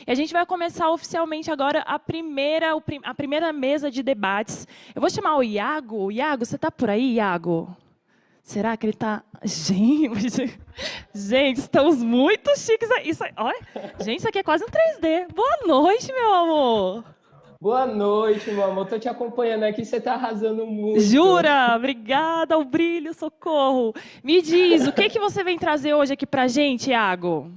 E a gente vai começar oficialmente agora a primeira mesa de debates. Eu vou chamar o Iago. Iago, você está por aí, Iago? Será que ele está... Gente, estamos muito chiques. Olha, gente, isso aqui é quase um 3D. Boa noite, meu amor. Boa noite, meu amor. Tô te acompanhando aqui, você tá arrasando muito. Jura? Obrigada, o brilho, socorro. Me diz, o que que você vem trazer hoje aqui pra gente, Iago?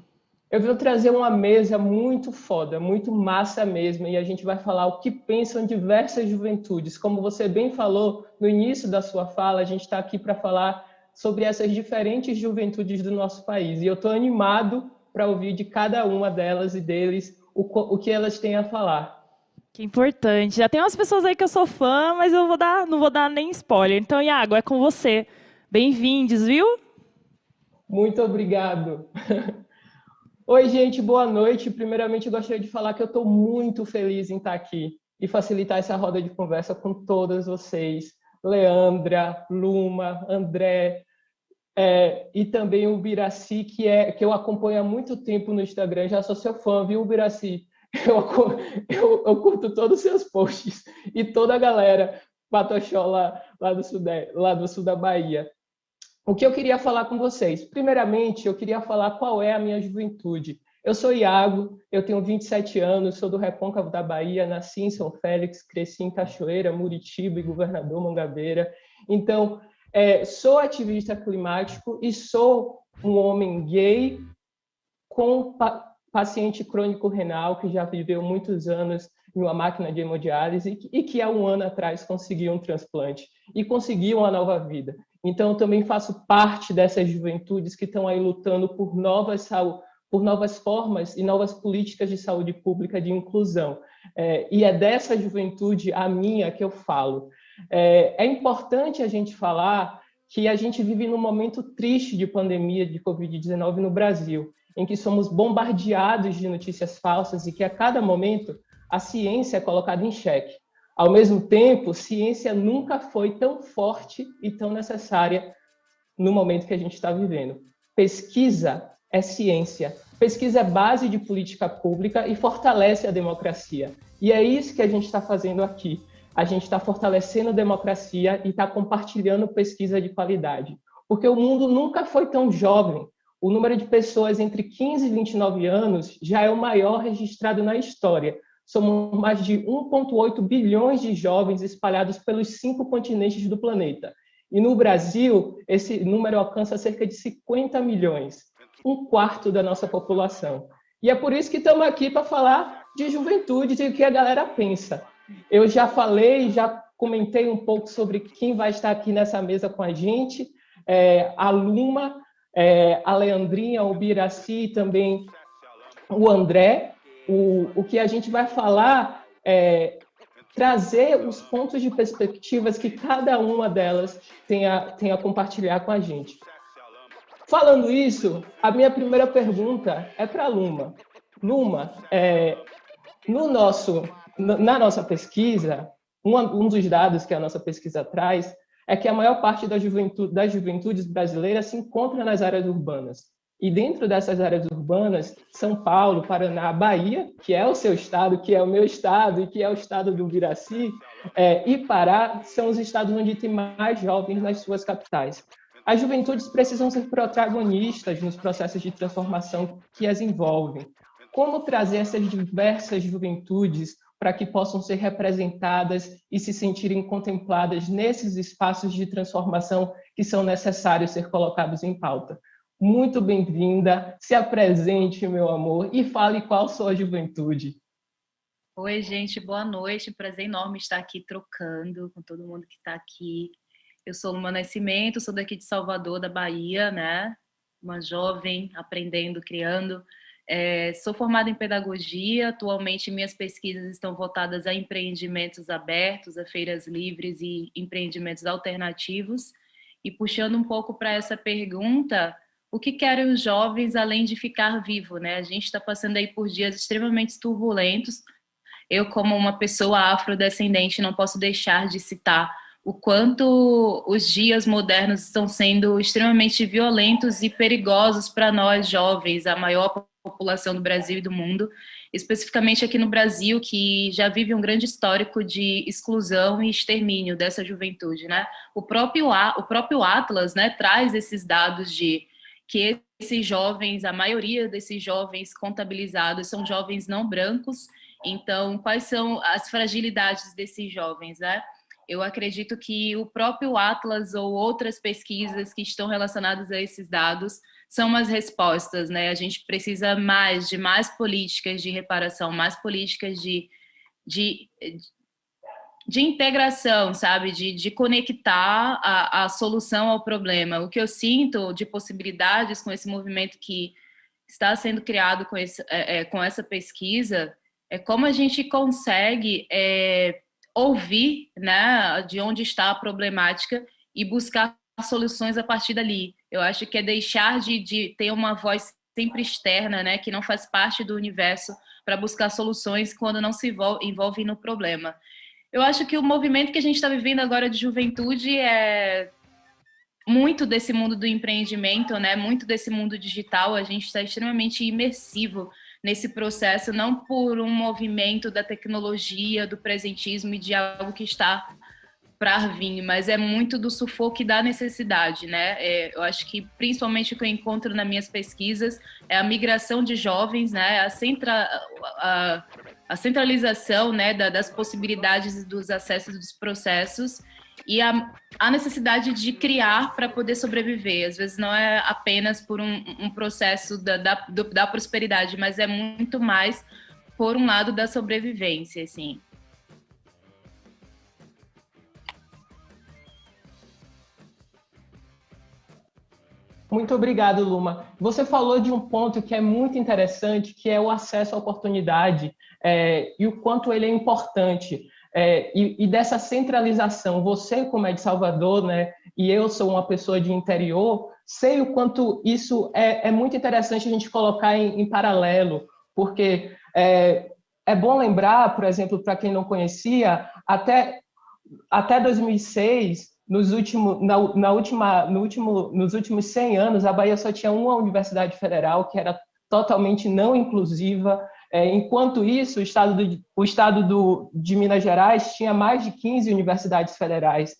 Eu vou trazer uma mesa muito foda, muito massa mesmo, e a gente vai falar o que pensam diversas juventudes. Como você bem falou no início da sua fala, a gente está aqui para falar sobre essas diferentes juventudes do nosso país. E eu estou animado para ouvir de cada uma delas e deles o que elas têm a falar. Que importante. Já tem umas pessoas aí que eu sou fã, mas não vou dar nem spoiler. Então, Iago, é com você. Bem-vindos, viu? Muito obrigado. Oi, gente, boa noite. Primeiramente, eu gostaria de falar que eu estou muito feliz em estar aqui e facilitar essa roda de conversa com todas vocês. Leandra, Luma, André, e também o Biraci, que eu acompanho há muito tempo no Instagram. Já sou seu fã, viu, Biraci? Eu curto todos os seus posts e toda a galera patoxó lá do sul da Bahia. O que eu queria falar com vocês? Primeiramente, eu queria falar qual é a minha juventude. Eu sou Iago, eu tenho 27 anos, sou do Recôncavo da Bahia, nasci em São Félix, cresci em Cachoeira, Muritiba e Governador Mangabeira. Então, sou ativista climático e sou um homem gay com paciente crônico renal que já viveu muitos anos em uma máquina de hemodiálise e que há um ano atrás conseguiu um transplante e conseguiu uma nova vida. Então, eu também faço parte dessas juventudes que estão aí lutando por novas formas e novas políticas de saúde pública de inclusão. E é dessa juventude, a minha, que eu falo. É importante a gente falar que a gente vive num momento triste de pandemia de Covid-19 no Brasil, em que somos bombardeados de notícias falsas e que a cada momento a ciência é colocada em xeque. Ao mesmo tempo, ciência nunca foi tão forte e tão necessária no momento que a gente está vivendo. Pesquisa é ciência. Pesquisa é base de política pública e fortalece a democracia. E é isso que a gente está fazendo aqui. A gente está fortalecendo a democracia e está compartilhando pesquisa de qualidade. Porque o mundo nunca foi tão jovem. O número de pessoas entre 15 e 29 anos já é o maior registrado na história. Somos mais de 1,8 bilhões de jovens espalhados pelos 5 continentes do planeta. E no Brasil, esse número alcança cerca de 50 milhões, um quarto da nossa população. E é por isso que estamos aqui para falar de juventude e o que a galera pensa. Eu já falei, já comentei um pouco sobre quem vai estar aqui nessa mesa com a gente, a Luma, a Leandrinha, o Biraci e também o André. O que a gente vai falar é trazer os pontos de perspectivas que cada uma delas tem a compartilhar com a gente. Falando isso, a minha primeira pergunta é para a Luma. Luma, na nossa pesquisa, um dos dados que a nossa pesquisa traz é que a maior parte das juventudes brasileiras se encontra nas áreas urbanas. E dentro dessas áreas urbanas, São Paulo, Paraná, Bahia, que é o seu estado, que é o meu estado e que é o estado do Biraci, e Pará são os estados onde tem mais jovens nas suas capitais. As juventudes precisam ser protagonistas nos processos de transformação que as envolvem. Como trazer essas diversas juventudes para que possam ser representadas e se sentirem contempladas nesses espaços de transformação que são necessários ser colocados em pauta? Muito bem-vinda, se apresente, meu amor, e fale qual sua juventude. Oi, gente, boa noite. Prazer enorme estar aqui trocando com todo mundo que está aqui. Eu sou Luma Nascimento, sou daqui de Salvador, da Bahia, né? Uma jovem aprendendo, criando. Sou formada em pedagogia. Atualmente, minhas pesquisas estão voltadas a empreendimentos abertos, a feiras livres e empreendimentos alternativos. E puxando um pouco para essa pergunta, o que querem os jovens além de ficar vivo, né? A gente está passando aí por dias extremamente turbulentos. Eu, como uma pessoa afrodescendente, não posso deixar de citar o quanto os dias modernos estão sendo extremamente violentos e perigosos para nós jovens, a maior população do Brasil e do mundo. especificamente aqui no Brasil, que já vive um grande histórico de exclusão e extermínio dessa juventude, né? O próprio Atlas, né, traz esses dados de que esses jovens, a maioria desses jovens contabilizados são jovens não brancos. Então, quais são as fragilidades desses jovens, né? Eu acredito que o próprio Atlas ou outras pesquisas que estão relacionadas a esses dados são as respostas, né? A gente precisa de mais políticas de reparação, mais políticas de, de integração, sabe? De conectar a solução ao problema. O que eu sinto de possibilidades com esse movimento que está sendo criado com essa pesquisa é como a gente consegue ouvir, né, de onde está a problemática e buscar soluções a partir dali. Eu acho que é deixar de ter uma voz sempre externa, né, que não faz parte do universo, para buscar soluções quando não se envolve no problema. Eu acho que o movimento que a gente está vivendo agora de juventude é muito desse mundo do empreendimento, né? Muito desse mundo digital. A gente está extremamente imersivo nesse processo, não por um movimento da tecnologia, do presentismo e de algo que está para vir, mas é muito do sufoco e da necessidade, né? Eu acho que principalmente o que eu encontro nas minhas pesquisas é a migração de jovens, né? A centralização, né, das possibilidades e dos acessos dos processos e a necessidade de criar para poder sobreviver. Às vezes não é apenas por um processo da prosperidade, mas é muito mais por um lado da sobrevivência, assim. Muito obrigado, Luma. Você falou de um ponto que é muito interessante, que é o acesso à oportunidade e o quanto ele é importante. E dessa centralização, você como é de Salvador, né, e eu sou uma pessoa de interior, sei o quanto isso é muito interessante a gente colocar em paralelo, porque é bom lembrar, por exemplo, para quem não conhecia, até 2006, nos últimos 100 anos, a Bahia só tinha uma universidade federal, que era totalmente não inclusiva. Enquanto isso, o estado de Minas Gerais tinha mais de 15 universidades federais.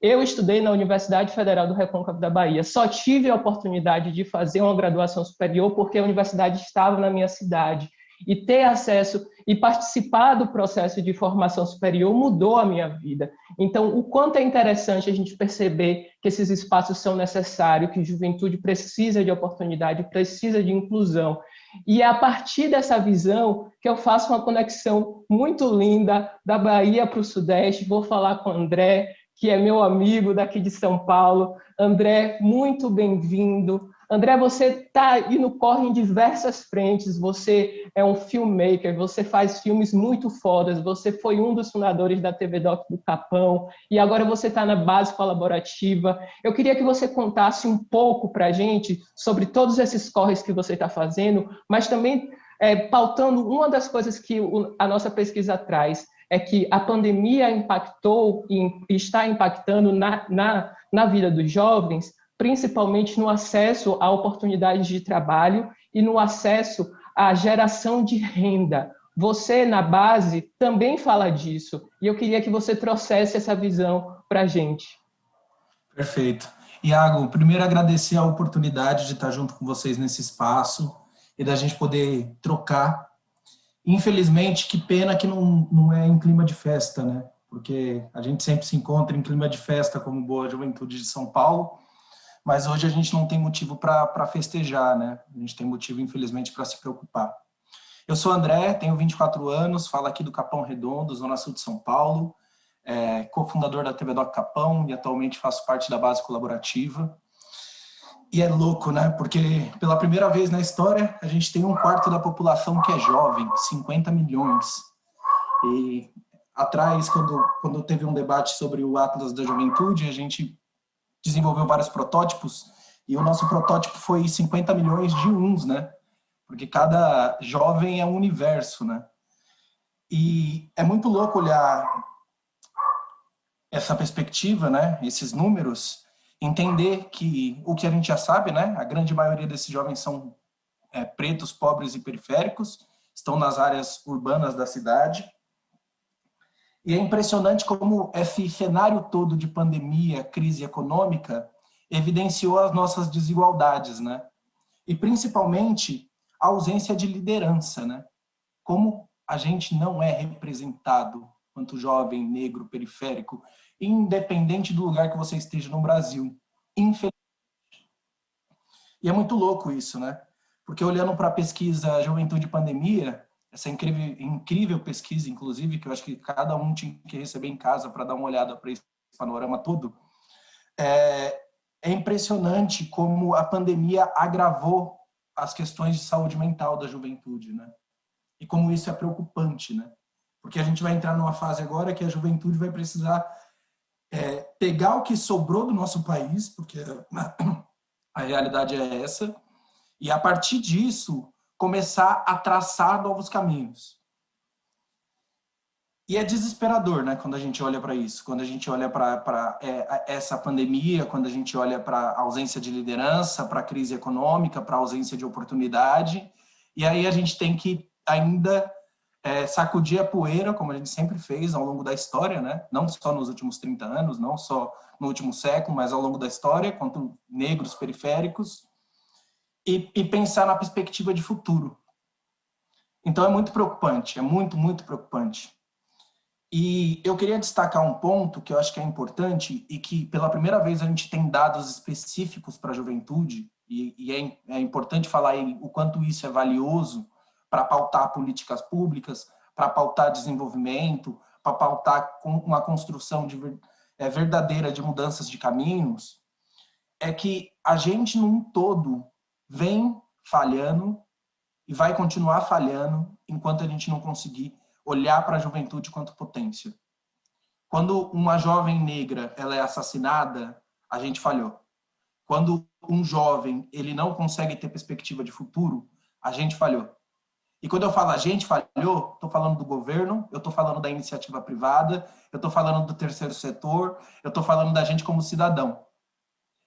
Eu estudei na Universidade Federal do Recôncavo da Bahia. Só tive a oportunidade de fazer uma graduação superior porque a universidade estava na minha cidade. E ter acesso e participar do processo de formação superior mudou a minha vida. Então, o quanto é interessante a gente perceber que esses espaços são necessários, que a juventude precisa de oportunidade, precisa de inclusão. E é a partir dessa visão que eu faço uma conexão muito linda da Bahia para o Sudeste. Vou falar com o André, que é meu amigo daqui de São Paulo. André, muito bem-vindo. André, você está indo corre em diversas frentes, você é um filmmaker, você faz filmes muito fodas, você foi um dos fundadores da TV Doc do Capão, e agora você está na base colaborativa. Eu queria que você contasse um pouco para a gente sobre todos esses corres que você está fazendo, mas também pautando uma das coisas que a nossa pesquisa traz, é que a pandemia impactou e está impactando na vida dos jovens, principalmente no acesso a oportunidades de trabalho e no acesso à geração de renda. Você, na base, também fala disso, e eu queria que você trouxesse essa visão para a gente. Perfeito. Iago, primeiro agradecer a oportunidade de estar junto com vocês nesse espaço e da gente poder trocar. Infelizmente, que pena que não é em clima de festa, né? Porque a gente sempre se encontra em clima de festa como Boa Juventude de São Paulo, mas hoje a gente não tem motivo para festejar, né? A gente tem motivo, infelizmente, para se preocupar. Eu sou André, tenho 24 anos, falo aqui do Capão Redondo, Zona Sul de São Paulo, cofundador da TV Doc Capão e atualmente faço parte da base colaborativa. E é louco, né? Porque pela primeira vez na história, a gente tem 1/4 da população que é jovem, 50 milhões. E atrás, quando teve um debate sobre o Atlas da Juventude, a gente desenvolveu vários protótipos, e o nosso protótipo foi 50 milhões de uns, né? Porque cada jovem é um universo, né? E é muito louco olhar essa perspectiva, né? Esses números, entender que o que a gente já sabe, né? A grande maioria desses jovens são pretos, pobres e periféricos, estão nas áreas urbanas da cidade. E é impressionante como esse cenário todo de pandemia, crise econômica, evidenciou as nossas desigualdades, né? E principalmente a ausência de liderança, né? Como a gente não é representado quanto jovem, negro, periférico, independente do lugar que você esteja no Brasil, infelizmente. E é muito louco isso, né? Porque olhando para a pesquisa Juventude e Pandemia, essa incrível pesquisa, inclusive, que eu acho que cada um tinha que receber em casa para dar uma olhada para esse panorama todo, é impressionante como a pandemia agravou as questões de saúde mental da juventude, né? E como isso é preocupante, né? Porque a gente vai entrar numa fase agora que a juventude vai precisar pegar o que sobrou do nosso país, porque a realidade é essa, e a partir disso começar a traçar novos caminhos. E é desesperador, né, quando a gente olha para isso, quando a gente olha para essa pandemia, quando a gente olha para a ausência de liderança, para a crise econômica, para a ausência de oportunidade, e aí a gente tem que ainda sacudir a poeira, como a gente sempre fez ao longo da história, né, não só nos últimos 30 anos, não só no último século, mas ao longo da história, quanto negros periféricos, e pensar na perspectiva de futuro. Então é muito preocupante, é muito, muito preocupante. E eu queria destacar um ponto que eu acho que é importante e que pela primeira vez a gente tem dados específicos para a juventude, e é importante falar aí o quanto isso é valioso para pautar políticas públicas, para pautar desenvolvimento, para pautar uma construção verdadeira de mudanças de caminhos, é que a gente num todo vem falhando e vai continuar falhando enquanto a gente não conseguir olhar para a juventude quanto potência. Quando uma jovem negra ela é assassinada, a gente falhou. Quando um jovem ele não consegue ter perspectiva de futuro, a gente falhou. E quando eu falo a gente falhou, estou falando do governo, eu estou falando da iniciativa privada, eu estou falando do terceiro setor, eu estou falando da gente como cidadão.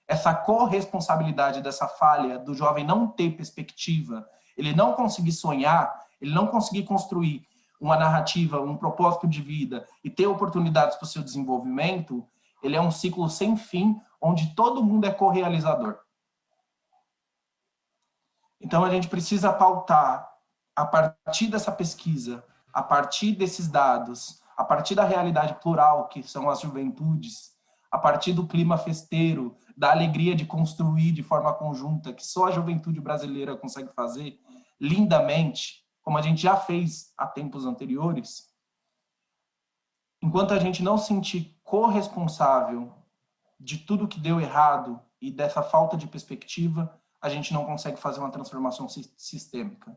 Essa corresponsabilidade dessa falha do jovem não ter perspectiva, ele não conseguir sonhar, ele não conseguir construir uma narrativa, um propósito de vida e ter oportunidades para o seu desenvolvimento, ele é um ciclo sem fim, onde todo mundo é correalizador. Então a gente precisa pautar, a partir dessa pesquisa, a partir desses dados, a partir da realidade plural, que são as juventudes, a partir do clima festeiro, da alegria de construir de forma conjunta, que só a juventude brasileira consegue fazer lindamente, como a gente já fez há tempos anteriores, enquanto a gente não se sentir corresponsável de tudo que deu errado e dessa falta de perspectiva, a gente não consegue fazer uma transformação sistêmica.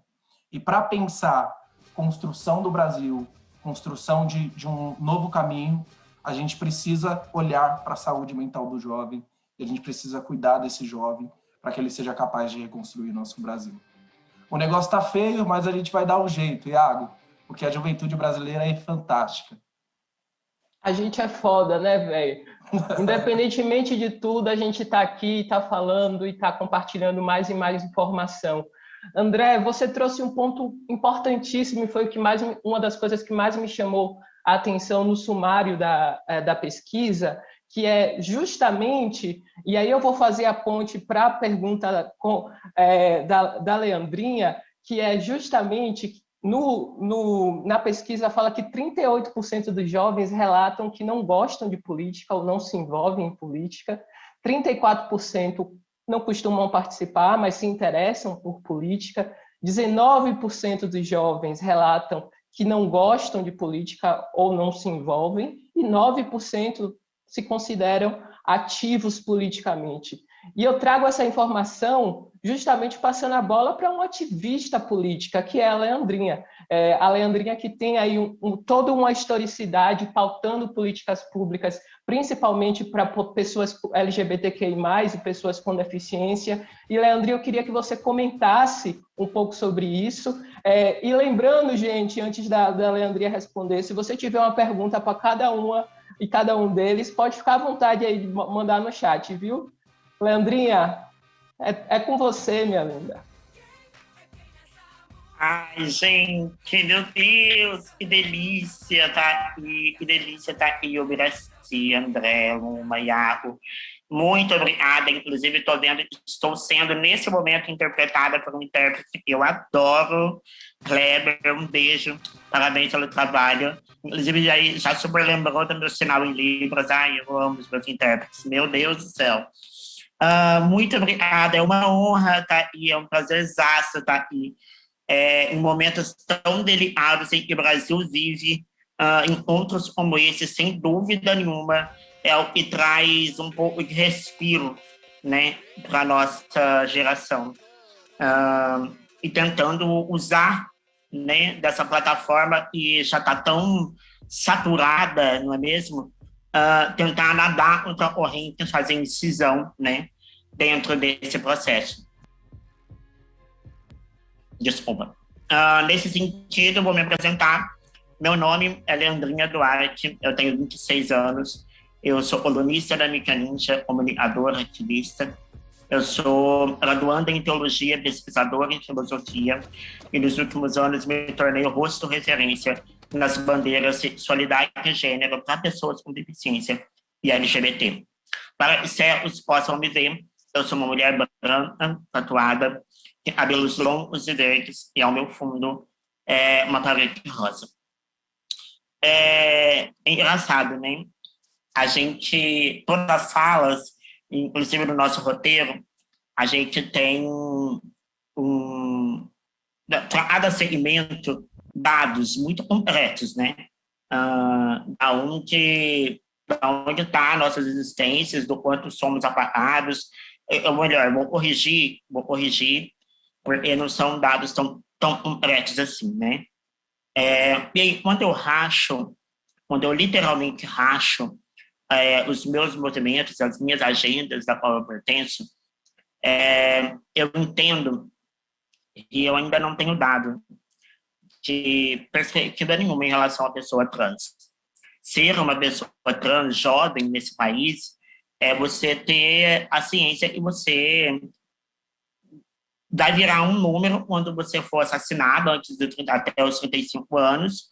E para pensar construção do Brasil, construção de um novo caminho, a gente precisa olhar para a saúde mental do jovem, e a gente precisa cuidar desse jovem para que ele seja capaz de reconstruir nosso Brasil. O negócio está feio, mas a gente vai dar um jeito, Iago, porque a juventude brasileira é fantástica. A gente é foda, né, velho? Independentemente de tudo, a gente está aqui, está falando e está compartilhando mais e mais informação. André, você trouxe um ponto importantíssimo e foi uma das coisas que mais me chamou a atenção no sumário da pesquisa, que é justamente, e aí eu vou fazer a ponte para a pergunta da Leandrinha, que é justamente, na pesquisa fala que 38% dos jovens relatam que não gostam de política ou não se envolvem em política, 34% não costumam participar, mas se interessam por política, 19% dos jovens relatam que não gostam de política ou não se envolvem, e 9% se consideram ativos politicamente. E eu trago essa informação justamente passando a bola para uma ativista política, que é a Leandrinha. A Leandrinha que tem aí toda uma historicidade pautando políticas públicas, principalmente para pessoas LGBTQI+, e pessoas com deficiência. E, Leandrinha, eu queria que você comentasse um pouco sobre isso. E lembrando, gente, antes da Leandrinha responder, se você tiver uma pergunta para cada uma e cada um deles, pode ficar à vontade aí de mandar no chat, viu? Leandrinha, é com você, minha linda. Ai, gente, meu Deus, que delícia tá aqui, que delícia tá aqui, o Biraci, André, Luma, Iago. Muito obrigada, inclusive estou sendo nesse momento interpretada por um intérprete que eu adoro, Kleber, um beijo, parabéns pelo trabalho. Inclusive já super lembrou do meu sinal em Libras, ai, eu amo os meus intérpretes, meu Deus do céu. Muito obrigada, é uma honra estar aqui, é um prazerzaço estar aqui. Em momentos tão delicados em que o Brasil vive, encontros como esse, sem dúvida nenhuma, é o que traz um pouco de respiro, né, para a nossa geração. E tentando usar, né, dessa plataforma que já está tão saturada, não é mesmo? Tentar nadar contra a corrente, fazer incisão, né, dentro desse processo. Desculpa. Nesse sentido, eu vou me apresentar. Meu nome é Leandrinha Duarte, eu tenho 26 anos, eu sou colunista da Mídia Ninja, comunicadora, ativista. Eu sou graduanda em Teologia, pesquisadora em Filosofia, e nos últimos anos me tornei o rosto referência nas bandeiras sexualidade e gênero para pessoas com deficiência e LGBT. Para que cegos possam me ver, eu sou uma mulher branca, tatuada, tem cabelos longos e verdes, e ao meu fundo uma parede rosa. É engraçado, né? A gente, todas as falas, inclusive no nosso roteiro, a gente tem para cada segmento dados muito concretos, né? Da onde está nossas existências, do quanto somos apagados. Ou melhor, vou corrigir, porque não são dados tão concretos assim, né? E aí, quando eu literalmente racho os meus movimentos, as minhas agendas da qual eu pertenço, eu entendo que eu ainda não tenho dado de perspectiva nenhuma em relação à pessoa trans. Ser uma pessoa trans jovem nesse país é você ter a ciência que você vai virar um número quando você for assassinado até os 35 anos,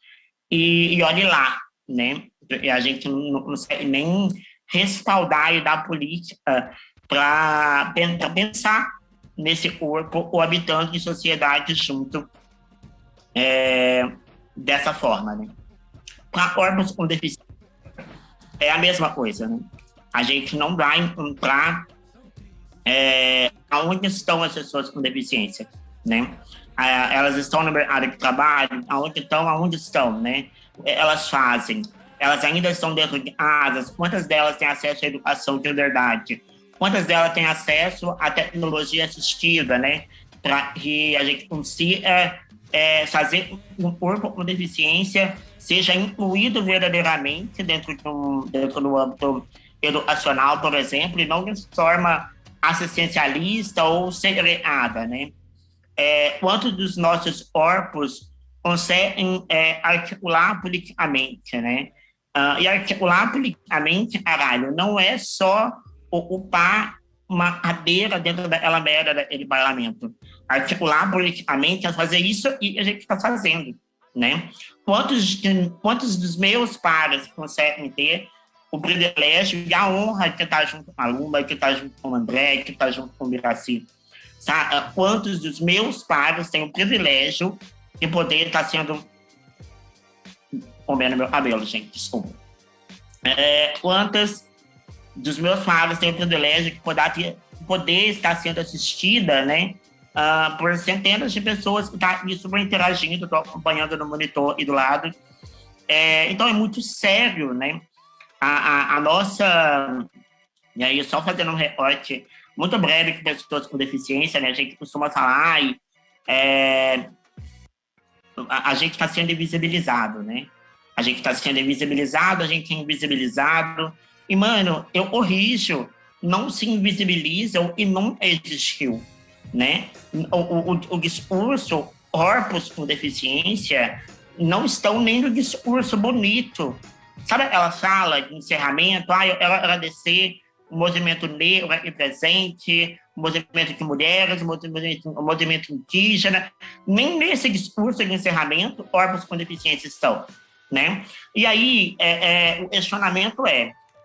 e olhe lá, né? E a gente não consegue nem respaldar e dar política para pensar nesse corpo ou habitando em sociedade junto dessa forma, né? Para corpos com deficiência é a mesma coisa, né? A gente não vai encontrar aonde estão as pessoas com deficiência, né? Elas estão no mercado de trabalho, aonde estão, né? Elas ainda estão dentro de casas, quantas delas têm acesso à educação de verdade? Quantas delas têm acesso à tecnologia assistiva, né? Para que a gente consiga fazer um corpo com deficiência seja incluído verdadeiramente dentro do âmbito educacional, por exemplo, e não de forma assistencialista ou segregada, né? Quantos dos nossos corpos conseguem articular politicamente, né? E articular politicamente, caralho, não é só ocupar uma cadeira dentro daquela merda daquele parlamento. Articular politicamente é fazer isso que a gente está fazendo, né? Quantos dos meus pares conseguem ter o privilégio e a honra de estar junto com a Luma, de estar junto com o André, de estar junto com o Biraci? Quantos dos meus pares têm o privilégio de poder estar sendo... comendo meu cabelo, gente, desculpa. Quantas dos meus pares têm o privilégio de poder estar sendo assistida, né? Por centenas de pessoas que estão super interagindo, estou acompanhando no monitor e do lado. Então, é muito sério, né? A nossa... E aí, só fazendo um recorte muito breve de pessoas com deficiência, né? A gente costuma falar, a gente está sendo invisibilizado, né? A gente está sendo invisibilizado, a gente é invisibilizado. E, mano, eu corrijo, não se invisibilizam e não existiu, né? O discurso, corpos com deficiência, não estão nem no discurso bonito. Sabe aquela fala de encerramento? Eu quero agradecer o movimento negro aqui presente, o movimento de mulheres, o movimento indígena. Nem nesse discurso de encerramento, órgãos com deficiência estão, né? E aí, o questionamento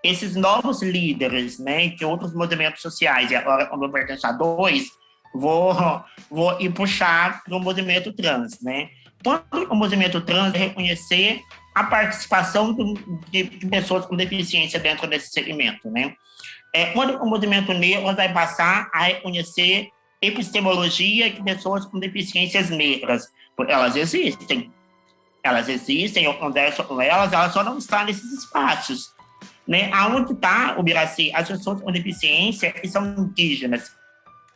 esses novos líderes, né, de outros movimentos sociais, e agora, como eu pertenço a dois, vou ir puxar para o movimento trans, né? Quando o movimento trans reconhecer a participação de pessoas com deficiência dentro desse segmento, né? Quando o movimento negro vai passar a reconhecer epistemologia de pessoas com deficiências negras, porque elas existem, eu converso com elas só não estão nesses espaços, né? Aonde está o Biraci? As pessoas com deficiência que são indígenas,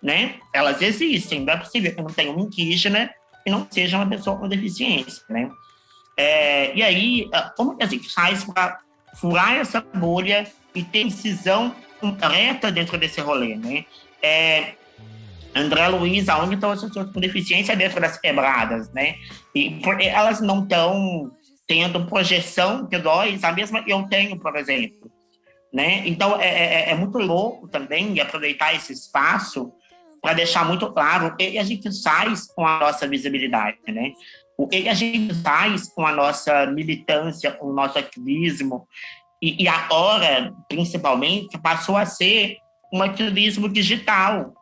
né? Elas existem, não é possível que não tenha um indígena e não seja uma pessoa com deficiência, né? E aí, como que a gente faz para furar essa bolha e ter decisão concreta dentro desse rolê, né? André Luiz, aonde estão as pessoas com deficiência dentro das quebradas, né? E porque elas não estão tendo projeção de nós, a mesma que eu tenho, por exemplo, né? Então, é muito louco também aproveitar esse espaço para deixar muito claro o que a gente faz com a nossa visibilidade, né? O que a gente faz com a nossa militância, com o nosso ativismo, e agora, principalmente, passou a ser um ativismo digital,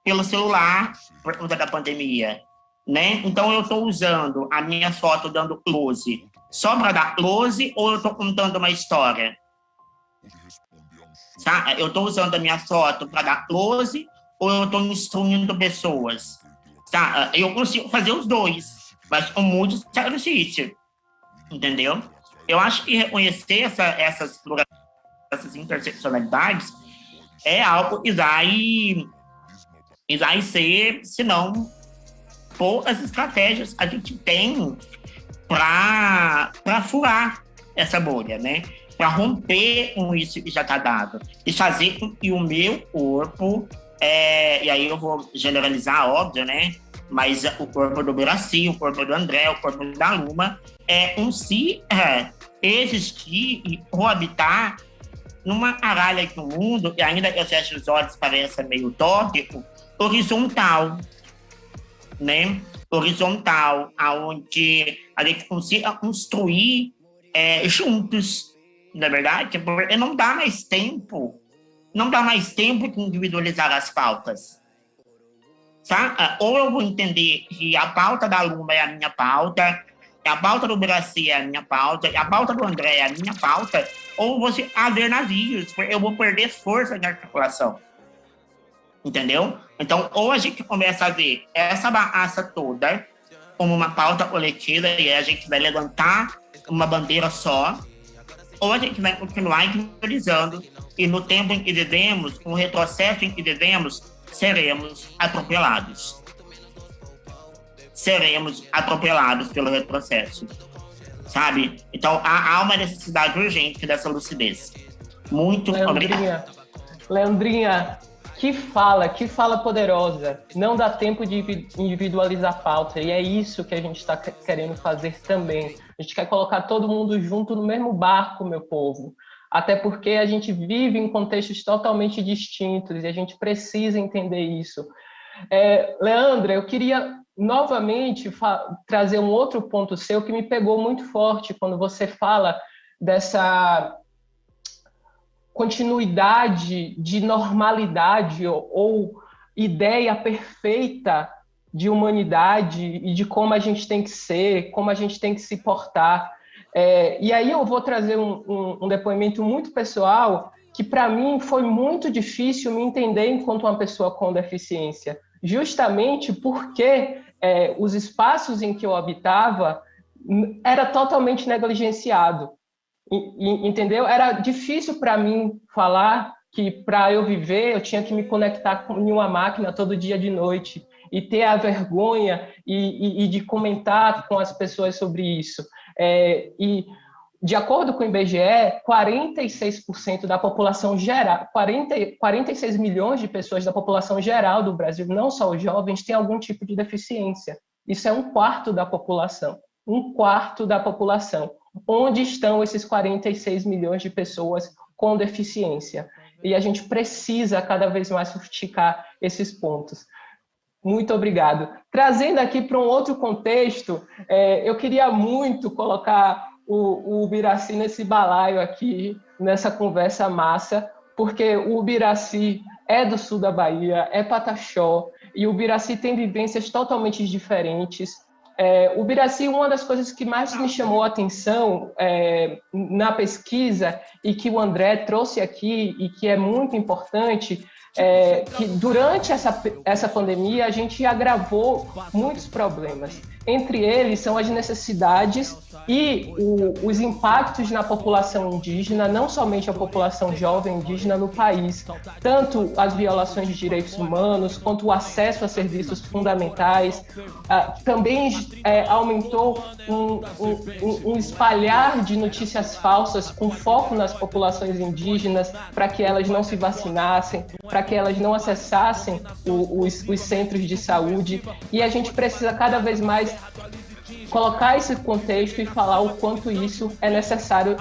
pelo celular, por conta da pandemia, né? Então, eu estou usando a minha foto dando close só para dar close, ou eu estou contando uma história? Sabe? Eu estou usando a minha foto para dar close, ou eu estou instruindo pessoas? Sabe? Eu consigo fazer os dois, mas com muito sacrifício, entendeu? Eu acho que reconhecer essas interseccionalidades é algo que vai ser, se não poucas estratégias a gente tem para furar essa bolha, né? Para romper com isso que já está dado e fazer com que o meu corpo, e aí eu vou generalizar, óbvio, né? Mas o corpo do Biraci, o corpo do André, o corpo da Luma, existir e coabitar numa área do mundo, e ainda que eu feche os olhos pareça meio utópico, horizontal, né? Horizontal, onde a gente consiga construir juntos, na verdade, porque não dá mais tempo de individualizar as pautas. Sabe? Ou eu vou entender que a pauta da Luma é a minha pauta, a pauta do Biraci é a minha pauta, a pauta do André é a minha pauta, ou você haver navios, porque eu vou perder força de articulação. Entendeu? Então, ou a gente começa a ver essa bagaça toda como uma pauta coletiva e a gente vai levantar uma bandeira só, ou a gente vai continuar individualizando e no tempo em que vivemos, com o retrocesso em que vivemos, seremos atropelados. Seremos atropelados pelo retrocesso, sabe? Então, há uma necessidade urgente dessa lucidez. Muito obrigado. Leandrinha, que fala poderosa. Não dá tempo de individualizar a pauta, e é isso que a gente está querendo fazer também. A gente quer colocar todo mundo junto no mesmo barco, meu povo. Até porque a gente vive em contextos totalmente distintos e a gente precisa entender isso. Leandra, eu queria novamente trazer um outro ponto seu que me pegou muito forte quando você fala dessa continuidade de normalidade ou ideia perfeita de humanidade e de como a gente tem que ser, como a gente tem que se portar. E aí eu vou trazer um depoimento muito pessoal que, para mim, foi muito difícil me entender enquanto uma pessoa com deficiência, justamente porque os espaços em que eu habitava era totalmente negligenciado. Entendeu? Era difícil para mim falar que para eu viver eu tinha que me conectar com uma máquina todo dia de noite e ter a vergonha e de comentar com as pessoas sobre isso. E de acordo com o IBGE, 46% da população geral, 46 milhões de pessoas da população geral do Brasil, não só os jovens, têm algum tipo de deficiência. Isso é 1/4 da população. 1/4 da população. Onde estão esses 46 milhões de pessoas com deficiência? e a gente precisa cada vez mais sofisticar esses pontos. Muito obrigado. Trazendo aqui para um outro contexto, eu queria muito colocar o Ubiraci nesse balaio aqui, nessa conversa massa, porque o Ubiraci é do sul da Bahia, é Pataxó, e o Ubiraci tem vivências totalmente diferentes. O Ubiraci, uma das coisas que mais me chamou a atenção na pesquisa, e que o André trouxe aqui, e que é muito importante, que durante essa pandemia a gente agravou muitos problemas. Entre eles são as necessidades e os impactos na população indígena, não somente a população jovem indígena no país, tanto as violações de direitos humanos, quanto o acesso a serviços fundamentais. Também aumentou um espalhar de notícias falsas com foco nas populações indígenas, para que elas não se vacinassem, para que elas não acessassem os centros de saúde. E a gente precisa cada vez mais colocar esse contexto e falar o quanto isso é necessário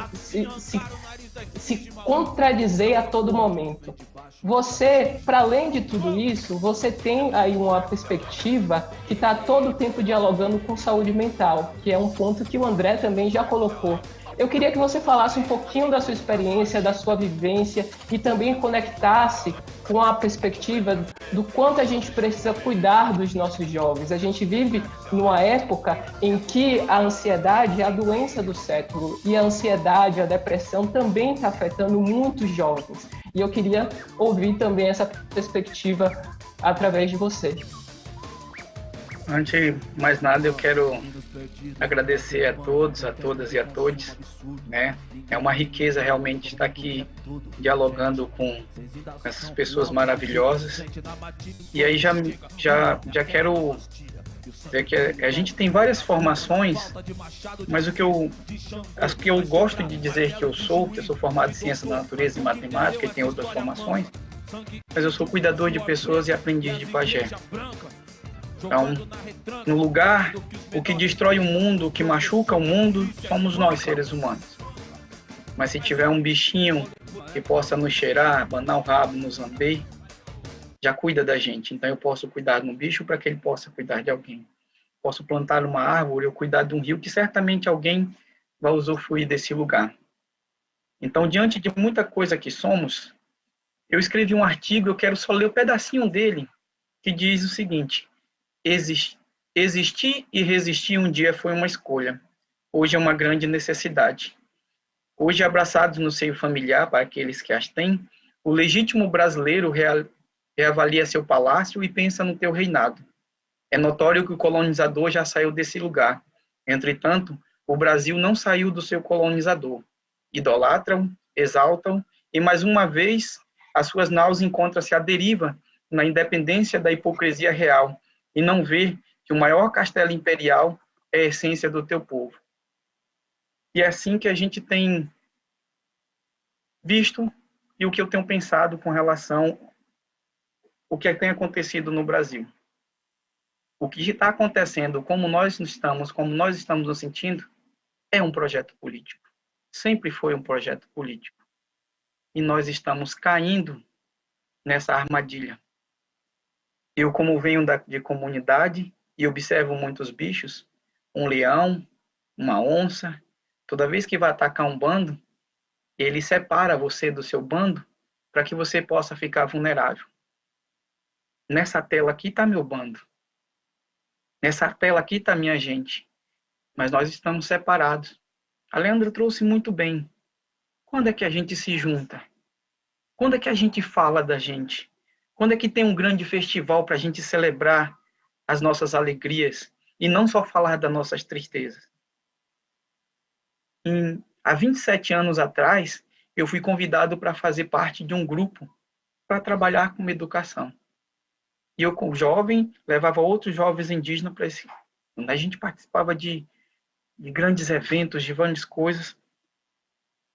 se contradizer a todo momento. Você, para além de tudo isso, você tem aí uma perspectiva que está todo o tempo dialogando com saúde mental, que é um ponto que o André também já colocou. Eu queria que você falasse um pouquinho da sua experiência, da sua vivência, e também conectasse com a perspectiva do quanto a gente precisa cuidar dos nossos jovens. A gente vive numa época em que a ansiedade é a doença do século, e a ansiedade, a depressão também está afetando muitos jovens. E eu queria ouvir também essa perspectiva através de você. Antes de mais nada, eu quero agradecer a todos, a todas e a todos, né? É uma riqueza realmente estar aqui dialogando com essas pessoas maravilhosas. E aí já quero dizer que a gente tem várias formações, mas as que eu gosto de dizer que eu sou formado em Ciência da Natureza e Matemática, e tem outras formações, mas eu sou cuidador de pessoas e aprendiz de pajé. Então, no lugar, o que destrói o mundo, o que machuca o mundo, somos nós, seres humanos. Mas se tiver um bichinho que possa nos cheirar, abanar o rabo, nos lamber, já cuida da gente. Então, eu posso cuidar de um bicho para que ele possa cuidar de alguém. Posso plantar uma árvore ou cuidar de um rio, que certamente alguém vai usufruir desse lugar. Então, diante de muita coisa que somos, eu escrevi um artigo, eu quero só ler um pedacinho dele, que diz o seguinte: existir e resistir um dia foi uma escolha. Hoje é uma grande necessidade. Hoje, abraçados no seio familiar, para aqueles que as têm, o legítimo brasileiro reavalia seu palácio e pensa no teu reinado. É notório que o colonizador já saiu desse lugar. Entretanto, o Brasil não saiu do seu colonizador. Idolatram, exaltam, e mais uma vez, as suas naus encontram-se à deriva na independência da hipocrisia real, e não ver que o maior castelo imperial é a essência do teu povo. E é assim que a gente tem visto e o que eu tenho pensado com relação ao que tem acontecido no Brasil. O que está acontecendo, como nós estamos nos sentindo, é um projeto político. Sempre foi um projeto político. E nós estamos caindo nessa armadilha. Eu, como venho de comunidade e observo muitos bichos, um leão, uma onça, toda vez que vai atacar um bando, ele separa você do seu bando para que você possa ficar vulnerável. Nessa tela aqui está meu bando. Nessa tela aqui está minha gente. Mas nós estamos separados. A Leandra trouxe muito bem. Quando é que a gente se junta? Quando é que a gente fala da gente? Quando é que tem um grande festival para a gente celebrar as nossas alegrias e não só falar das nossas tristezas? Há 27 anos atrás, eu fui convidado para fazer parte de um grupo para trabalhar com educação. E eu, como jovem, levava outros jovens indígenas para esse... A gente participava de grandes eventos, de várias coisas.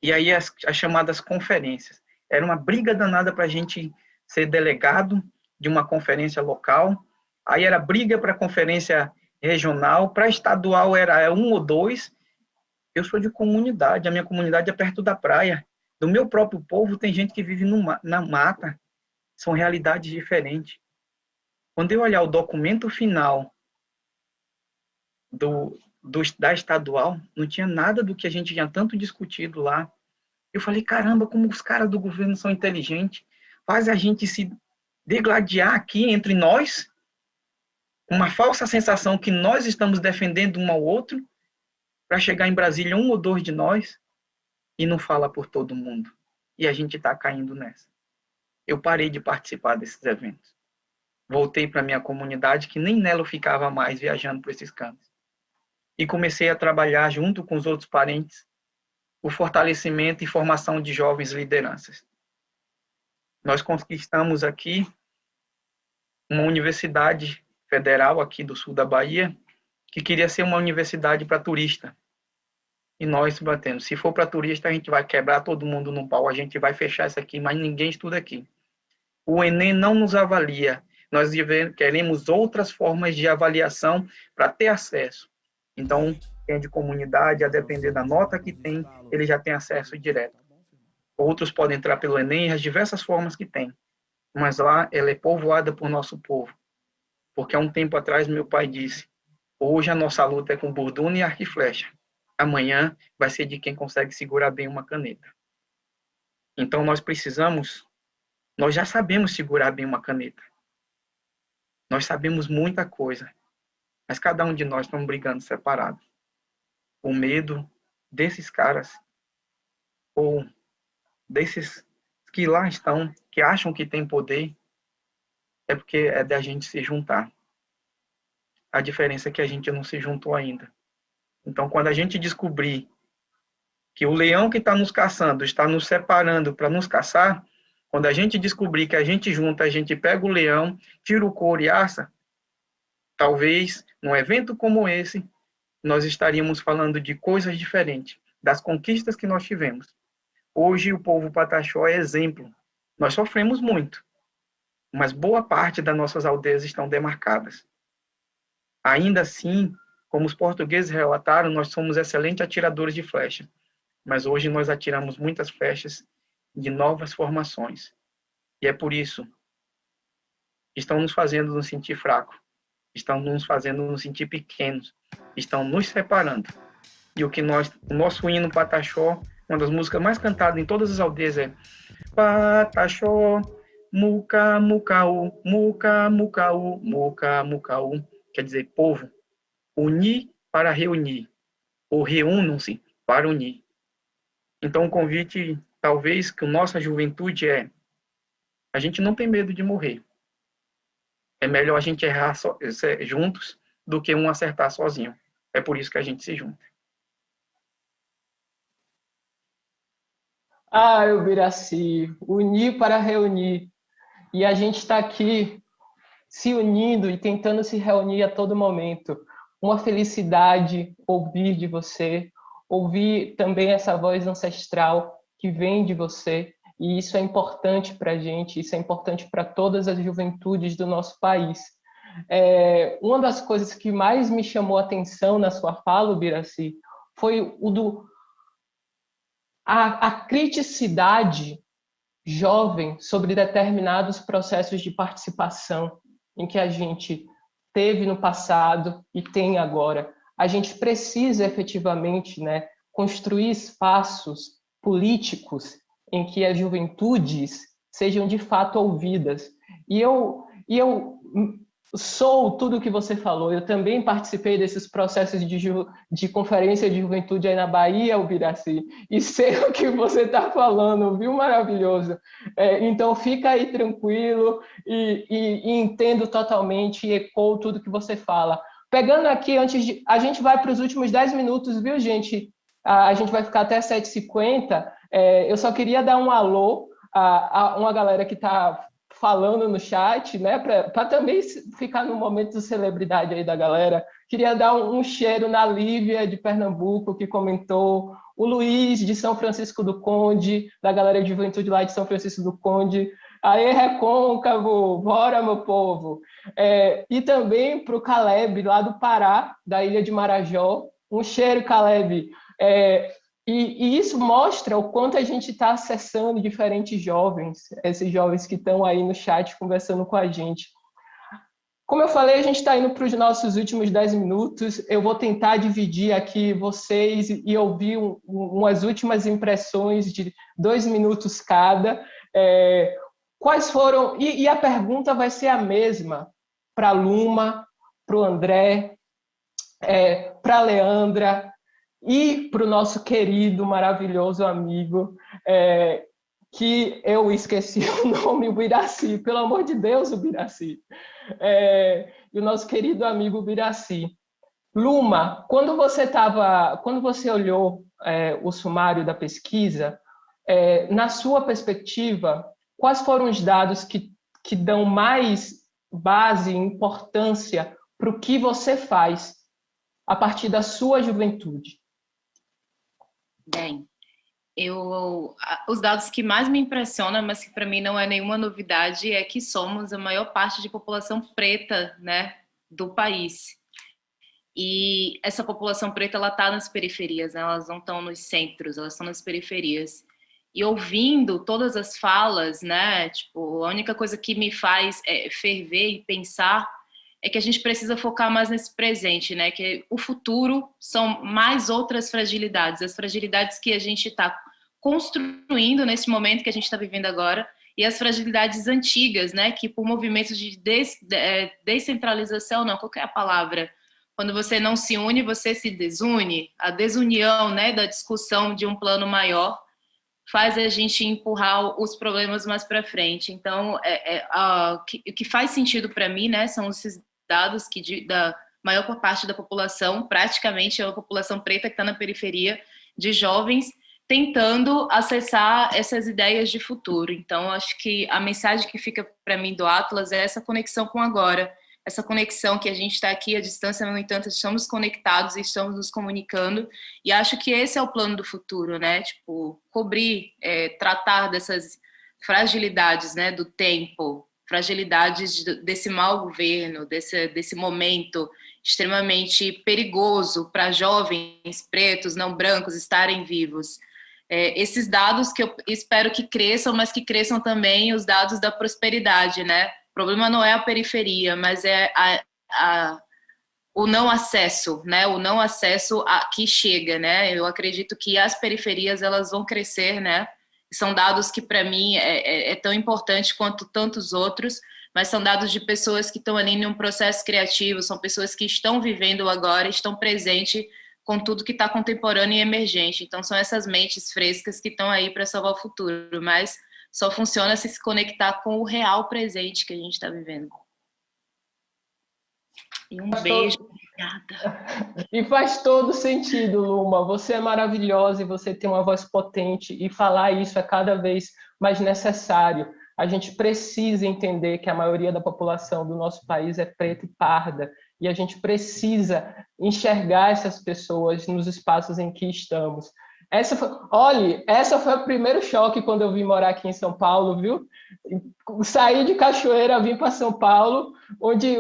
E aí as chamadas conferências. Era uma briga danada para a gente ser delegado de uma conferência local, aí era briga para conferência regional, para estadual era 1 ou 2. Eu sou de comunidade, a minha comunidade é perto da praia, Do meu próprio povo, tem gente que vive na mata. São realidades diferentes. Quando eu olhar o documento final da estadual, não tinha nada do que a gente tinha tanto discutido lá. Eu falei, caramba, como os caras do governo são inteligentes. Faz a gente se degladiar aqui entre nós, uma falsa sensação que nós estamos defendendo um ao outro, para chegar em Brasília um ou dois de nós, e não fala por todo mundo. E a gente está caindo nessa. Eu parei de participar desses eventos. Voltei para minha comunidade, que nem nela eu ficava mais viajando por esses cantos. E comecei a trabalhar junto com os outros parentes o fortalecimento e formação de jovens lideranças. Nós conquistamos aqui uma universidade federal aqui do sul da Bahia, que queria ser uma universidade para turista. E nós batemos, se for para turista, a gente vai quebrar todo mundo no pau, a gente vai fechar isso aqui, mas ninguém estuda aqui. O Enem não nos avalia. Nós queremos outras formas de avaliação para ter acesso. Então, quem é de comunidade, a depender da nota que tem, ele já tem acesso direto. Outros podem entrar pelo Enem, as diversas formas que tem. Mas lá, ela é povoada por nosso povo. Porque há um tempo atrás, meu pai disse, hoje a nossa luta é com borduna e arco e flecha. Amanhã vai ser de quem consegue segurar bem uma caneta. Então, nós já sabemos segurar bem uma caneta. Nós sabemos muita coisa, mas cada um de nós estamos brigando separado. O medo desses caras, ou desses que lá estão, que acham que tem poder, é porque é da gente se juntar. A diferença é que a gente não se juntou ainda. Então, quando a gente descobrir que o leão que está nos caçando está nos separando para nos caçar, quando a gente descobrir que a gente junta, a gente pega o leão, tira o couro e assa, talvez, num evento como esse, nós estaríamos falando de coisas diferentes, das conquistas que nós tivemos. Hoje, o povo Pataxó é exemplo. Nós sofremos muito, mas boa parte das nossas aldeias estão demarcadas. Ainda assim, como os portugueses relataram, nós somos excelentes atiradores de flecha, mas hoje nós atiramos muitas flechas de novas formações. E é por isso que estão nos fazendo nos sentir fracos, estão nos fazendo nos sentir pequenos, estão nos separando. E o nosso hino Pataxó, uma das músicas mais cantadas em todas as aldeias é Pataxó, muca, mucaú, muca, mucaú, muca, mucaú. Quer dizer, povo, unir para reunir, ou reúnam-se para unir. Então, o convite, talvez, que a nossa juventude a gente não tem medo de morrer. É melhor a gente errar juntos do que um acertar sozinho. É por isso que a gente se junta. Ah, Ubiraci, unir para reunir. E a gente está aqui se unindo e tentando se reunir a todo momento. Uma felicidade ouvir de você, ouvir também essa voz ancestral que vem de você. E isso é importante para a gente, isso é importante para todas as juventudes do nosso país. Uma das coisas que mais me chamou a atenção na sua fala, Ubiraci, foi a criticidade jovem sobre determinados processos de participação em que a gente teve no passado e tem agora. A gente precisa efetivamente, construir espaços políticos em que as juventudes sejam de fato ouvidas. E eu sou tudo o que você falou. Eu também participei desses processos de conferência de juventude aí na Bahia, Ubiraci, e sei o que você está falando, viu? Maravilhoso. Então, fica aí tranquilo e entendo totalmente e ecoo tudo que você fala. Pegando aqui, a gente vai para os últimos 10 minutos, viu, gente? A gente vai ficar até 7h50. Eu só queria dar um alô a uma galera que está falando no chat, para também ficar no momento de celebridade aí da galera. Queria dar um cheiro na Lívia, de Pernambuco, que comentou, o Luiz, de São Francisco do Conde, da galera de juventude lá de São Francisco do Conde. Aê, Recôncavo, bora, meu povo! E também para o Caleb, lá do Pará, da ilha de Marajó. Um cheiro, Caleb! E isso mostra o quanto a gente está acessando diferentes jovens, esses jovens que estão aí no chat conversando com a gente. Como eu falei, a gente está indo para os nossos últimos 10 minutos. Eu vou tentar dividir aqui vocês e ouvir umas últimas impressões de 2 minutos cada. Quais foram... E a pergunta vai ser a mesma para a Luma, para o André, para a Leandra e para o nosso querido, maravilhoso amigo, que eu esqueci o nome, o Biraci. Pelo amor de Deus, o Biraci. E o nosso querido amigo Biraci. Luma, quando você olhou o sumário da pesquisa, na sua perspectiva, quais foram os dados que dão mais base e importância para o que você faz a partir da sua juventude? Bem, os dados que mais me impressionam, mas que para mim não é nenhuma novidade, é que somos a maior parte de população preta, né, do país. E essa população preta, ela está nas periferias, né? Elas não estão nos centros, elas estão nas periferias. E ouvindo todas as falas, né, tipo, a única coisa que me faz ferver e pensar é que a gente precisa focar mais nesse presente, né, que o futuro são mais outras fragilidades, as fragilidades que a gente está construindo nesse momento que a gente está vivendo agora, e as fragilidades antigas, né, que por movimentos de descentralização, não, qual que é a palavra? Quando você não se une, você se desune. A desunião, né, da discussão de um plano maior faz a gente empurrar os problemas mais para frente. Então, o que faz sentido para mim, né, são esses dados que da maior parte da população, praticamente é a população preta que está na periferia, de jovens tentando acessar essas ideias de futuro. Então, acho que a mensagem que fica para mim do Atlas é essa conexão com agora, essa conexão que a gente está aqui à distância, no entanto, estamos conectados e estamos nos comunicando, e acho que esse é o plano do futuro, né? Tipo, cobrir, tratar dessas fragilidades, né, do tempo, fragilidades desse mau governo, desse momento extremamente perigoso para jovens pretos, não brancos, estarem vivos. Esses dados que eu espero que cresçam, mas que cresçam também os dados da prosperidade, né? O problema não é a periferia, mas é o não acesso, né? O não acesso que chega, né? Eu acredito que as periferias elas vão crescer, né? São dados que para mim é tão importante quanto tantos outros, mas são dados de pessoas que estão ali em um processo criativo, são pessoas que estão vivendo agora, estão presentes com tudo que está contemporâneo e emergente. Então são essas mentes frescas que estão aí para salvar o futuro, mas só funciona se conectar com o real presente que a gente está vivendo. E um beijo, obrigada. E faz todo sentido, Luma. Você é maravilhosa e você tem uma voz potente, e falar isso é cada vez mais necessário. A gente precisa entender que a maioria da população do nosso país é preta e parda, e a gente precisa enxergar essas pessoas nos espaços em que estamos. Essa foi o primeiro choque quando eu vim morar aqui em São Paulo, viu? Saí de Cachoeira, vim para São Paulo, onde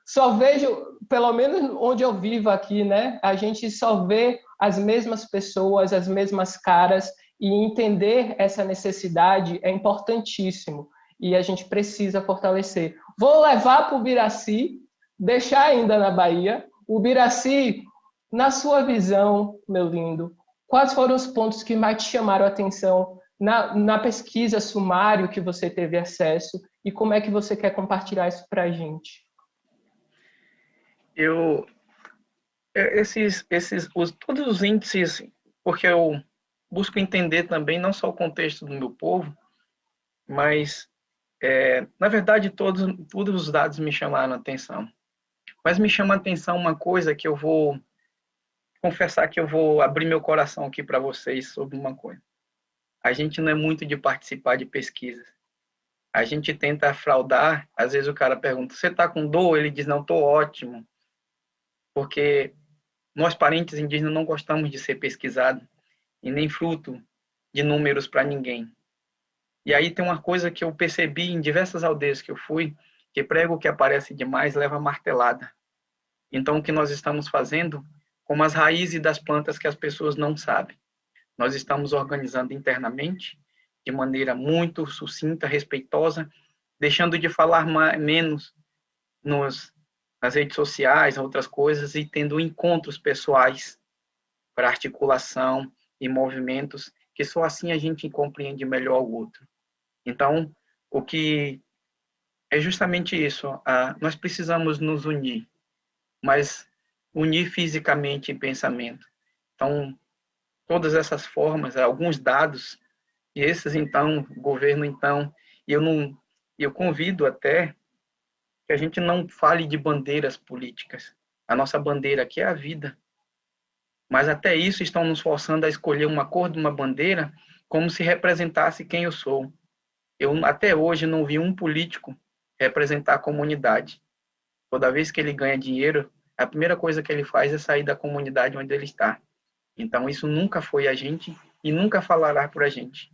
só vejo, pelo menos onde eu vivo aqui, né? A gente só vê as mesmas pessoas, as mesmas caras, e entender essa necessidade é importantíssimo, e a gente precisa fortalecer. Vou levar para o Biraci, deixar ainda na Bahia. O Biraci, na sua visão, meu lindo, quais foram os pontos que mais te chamaram a atenção na pesquisa sumário que você teve acesso, e como é que você quer compartilhar isso para a gente? Todos os índices, porque eu busco entender também não só o contexto do meu povo, mas, na verdade, todos os dados me chamaram a atenção. Mas me chama a atenção uma coisa que eu vou confessar, que eu vou abrir meu coração aqui para vocês sobre uma coisa. A gente não é muito de participar de pesquisas. A gente tenta fraudar. Às vezes o cara pergunta, você está com dor? Ele diz, não, estou ótimo. Porque nós, parentes indígenas, não gostamos de ser pesquisados e nem fruto de números para ninguém. E aí tem uma coisa que eu percebi em diversas aldeias que eu fui, que prego que aparece demais leva martelada. Então, o que nós estamos fazendo, como as raízes das plantas que as pessoas não sabem. nós estamos organizando internamente de maneira muito sucinta, respeitosa, deixando de falar menos nas redes sociais, outras coisas, e tendo encontros pessoais para articulação e movimentos, que só assim a gente compreende melhor o outro. Então, o que é justamente isso, nós precisamos nos unir, mas unir fisicamente em pensamento. Então, todas essas formas, alguns dados, e esses, então, o governo, então, eu convido até que a gente não fale de bandeiras políticas. A nossa bandeira aqui é a vida. Mas até isso estão nos forçando a escolher uma cor de uma bandeira como se representasse quem eu sou. Eu até hoje não vi um político representar a comunidade. Toda vez que ele ganha dinheiro, a primeira coisa que ele faz é sair da comunidade onde ele está. Então isso nunca foi a gente e nunca falará por a gente.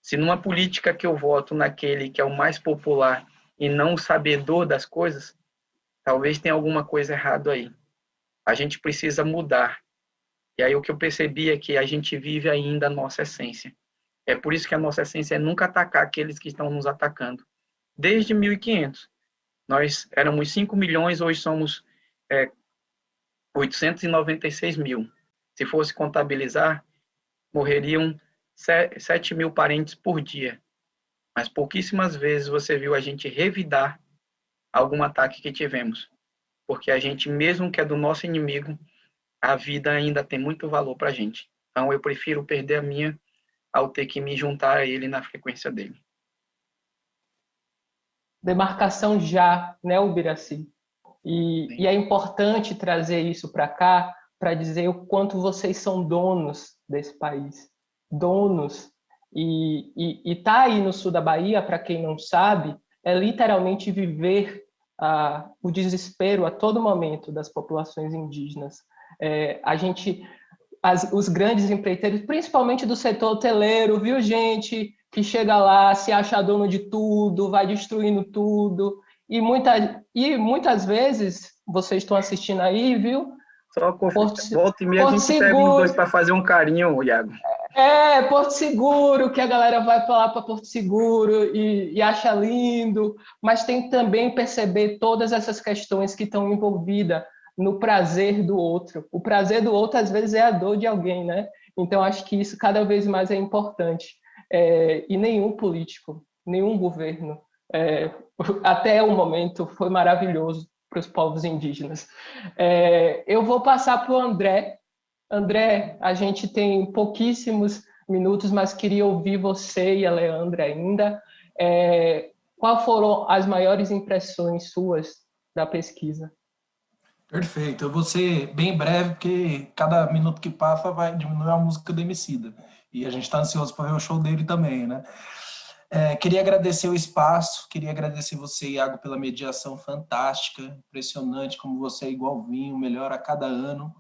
Se numa política que eu voto naquele que é o mais popular e não o sabedor das coisas, talvez tenha alguma coisa errada aí. A gente precisa mudar. E aí o que eu percebi é que a gente vive ainda a nossa essência. É por isso que a nossa essência é nunca atacar aqueles que estão nos atacando. Desde 1500, nós éramos 5 milhões, hoje somos 896 mil. Se fosse contabilizar, morreriam 7 mil parentes por dia. Mas pouquíssimas vezes você viu a gente revidar algum ataque que tivemos. Porque a gente, mesmo que é do nosso inimigo, a vida ainda tem muito valor para a gente. Então, eu prefiro perder a minha ao ter que me juntar a ele na frequência dele. Demarcação já, né, Ubiraci? E é importante trazer isso para cá, para dizer o quanto vocês são donos desse país. Donos. E tá aí no sul da Bahia, para quem não sabe, é literalmente viver o desespero a todo momento das populações indígenas. Os grandes empreiteiros, principalmente do setor hoteleiro, viu, gente, que chega lá, se acha dono de tudo, vai destruindo tudo, e muitas vezes, vocês estão assistindo aí, viu? Só volta e meia a gente pega os dois para fazer um carinho, Iago. Porto Seguro, que a galera vai para lá para Porto Seguro e acha lindo, mas tem que também perceber todas essas questões que estão envolvidas no prazer do outro. O prazer do outro, às vezes, é a dor de alguém, né? Então, acho que isso cada vez mais é importante. E nenhum político, nenhum governo, até o momento, foi maravilhoso para os povos indígenas. Eu vou passar para o André. André, a gente tem pouquíssimos minutos, mas queria ouvir você e a Leandra ainda. Quais foram as maiores impressões suas da pesquisa? Perfeito. Eu vou ser bem breve, porque cada minuto que passa vai diminuir a música do Emicida. E a gente está ansioso para ver o show dele também, né? Queria agradecer o espaço, queria agradecer você, Iago, pela mediação fantástica, impressionante, como você é igual vinho, melhora a cada ano.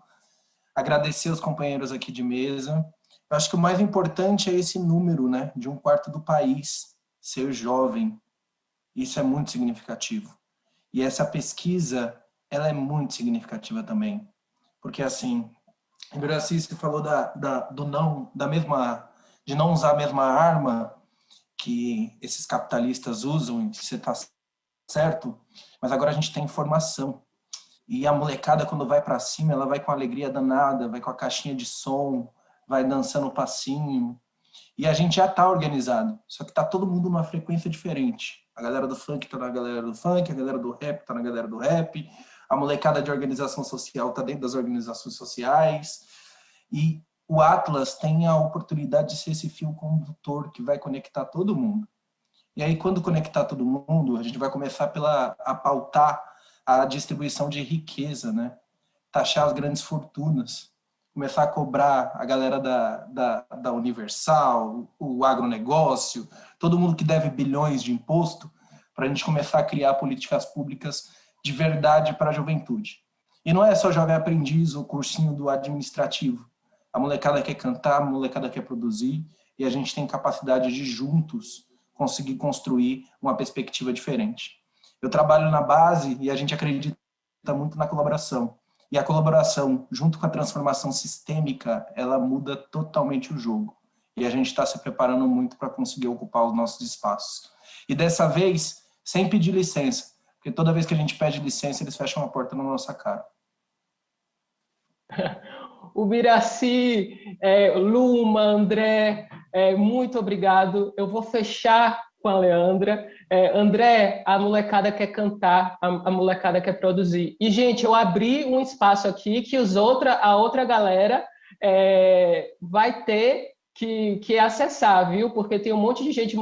Agradecer os companheiros aqui de mesa. Eu acho que o mais importante é esse número, né, de 1/4 do país ser jovem. Isso é muito significativo. E essa pesquisa, ela é muito significativa também. Porque, assim, em Brasil, você falou de não usar a mesma arma que esses capitalistas usam, e você está certo, mas agora a gente tem informação. E a molecada, quando vai para cima, ela vai com alegria danada, vai com a caixinha de som, vai dançando o passinho. E a gente já está organizado, só que está todo mundo numa frequência diferente. A galera do funk está na galera do funk, a galera do rap está na galera do rap, a molecada de organização social está dentro das organizações sociais. E o Atlas tem a oportunidade de ser esse fio condutor que vai conectar todo mundo. E aí, quando conectar todo mundo, a gente vai começar a pautar a distribuição de riqueza, né? Taxar as grandes fortunas, começar a cobrar a galera da Universal, o agronegócio, todo mundo que deve bilhões de imposto, para a gente começar a criar políticas públicas de verdade para a juventude. E não é só jovem aprendiz ou cursinho do administrativo. A molecada quer cantar, a molecada quer produzir, e a gente tem capacidade de juntos conseguir construir uma perspectiva diferente. Eu trabalho na base e a gente acredita muito na colaboração. E a colaboração, junto com a transformação sistêmica, ela muda totalmente o jogo. E a gente está se preparando muito para conseguir ocupar os nossos espaços. E dessa vez, sem pedir licença, porque toda vez que a gente pede licença, eles fecham a porta na nossa cara. Ubiraci, Luma, André, muito obrigado. Eu vou fechar com a Leandra. André, a molecada quer cantar, a molecada quer produzir. E, gente, eu abri um espaço aqui que a outra galera vai ter que acessar, viu? Porque tem um monte de gente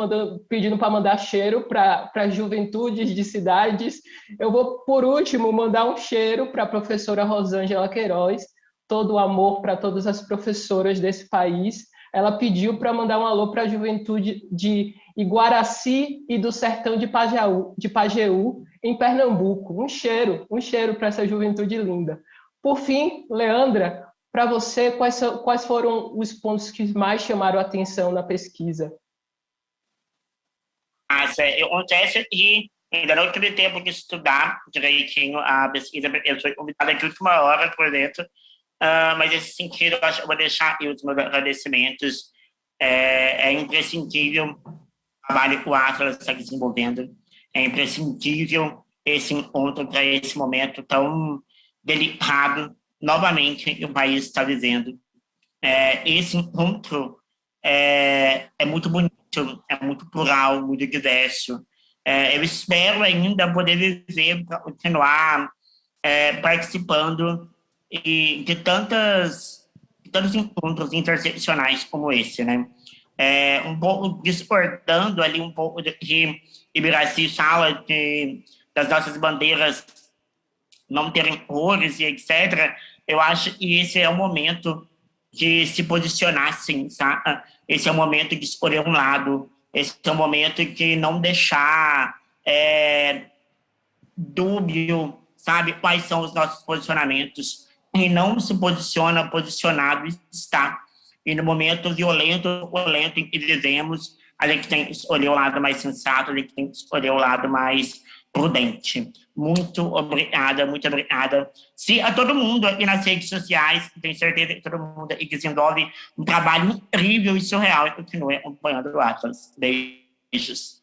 pedindo para mandar cheiro para juventudes de cidades. Eu vou, por último, mandar um cheiro para a professora Rosângela Queiroz, todo o amor para todas as professoras desse país. Ela pediu para mandar um alô para a juventude de Iguaraci e do sertão de Pajeú, em Pernambuco. Um cheiro para essa juventude linda. Por fim, Leandra, para você, quais foram os pontos que mais chamaram a atenção na pesquisa? Acontece que ainda não tive tempo de estudar direitinho a pesquisa. Eu fui convidada de última hora por dentro, mas nesse sentido, eu acho que eu vou deixar os meus agradecimentos. É imprescindível o trabalho que o Atlas está desenvolvendo. É imprescindível esse encontro para esse momento tão delicado, novamente, que o país está vivendo. Esse encontro é muito bonito, é muito plural, muito diverso. Eu espero ainda poder viver, continuar participando de tantos encontros interseccionais como esse, né? Um pouco discordando ali um pouco do que Ibiraci fala das nossas bandeiras não terem cores e etc. Eu acho que esse é o momento de se posicionar, sim, sabe? Esse é o momento de escolher um lado, esse é o momento de não deixar dúbio, sabe, quais são os nossos posicionamentos. E não se posiciona, posicionado está. E no momento violento em que vivemos, a gente tem que escolher o lado mais sensato, a gente tem que escolher o lado mais prudente. Muito obrigada, muito obrigada. Se a todo mundo aqui nas redes sociais, tenho certeza que todo mundo aqui desenvolve um trabalho incrível e surreal e continue acompanhando o Atlas. Beijos.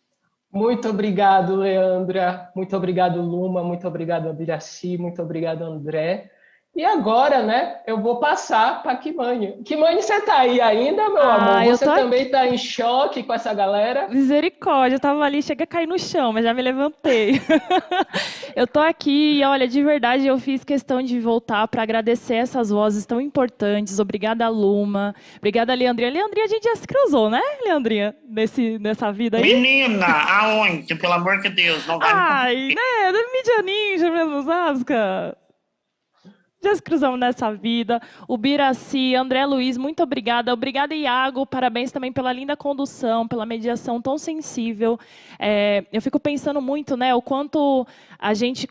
Muito obrigado, Leandra. Muito obrigado, Luma. Muito obrigado, Abiraci. Muito obrigado, André. E agora, né, eu vou passar para Kimani. Kimani, você está aí ainda, meu amor? Você também está em choque com essa galera? Misericórdia, eu estava ali, cheguei a cair no chão, mas já me levantei. Eu estou aqui e, olha, de verdade, eu fiz questão de voltar para agradecer essas vozes tão importantes. Obrigada, Luma. Obrigada, Leandrinha. Leandrinha, a gente já se cruzou, né, Leandrinha? Nessa vida aí. Menina, aonde? Pelo amor de Deus, não vai... Ai, né, da mídia ninja mesmo, sabe, cara? Já se cruzamos nessa vida. O Biraci, André Luiz, muito obrigada. Obrigada, Iago. Parabéns também pela linda condução, pela mediação tão sensível. Eu fico pensando muito, né, o quanto a gente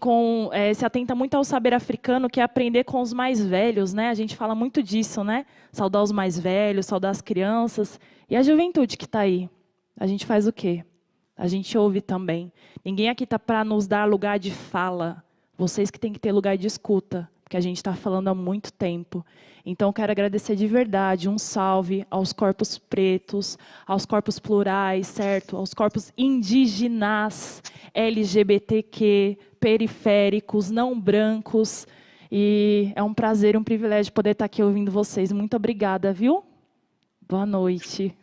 se atenta muito ao saber africano, que é aprender com os mais velhos, né? A gente fala muito disso, né? Saudar os mais velhos, saudar as crianças. E a juventude que está aí? A gente faz o quê? A gente ouve também. Ninguém aqui está para nos dar lugar de fala. Vocês que têm que ter lugar de escuta, que a gente está falando há muito tempo. Então, quero agradecer de verdade, um salve aos corpos pretos, aos corpos plurais, certo? Aos corpos indígenas, LGBTQ, periféricos, não brancos. E é um prazer, um privilégio poder estar aqui ouvindo vocês. Muito obrigada, viu? Boa noite.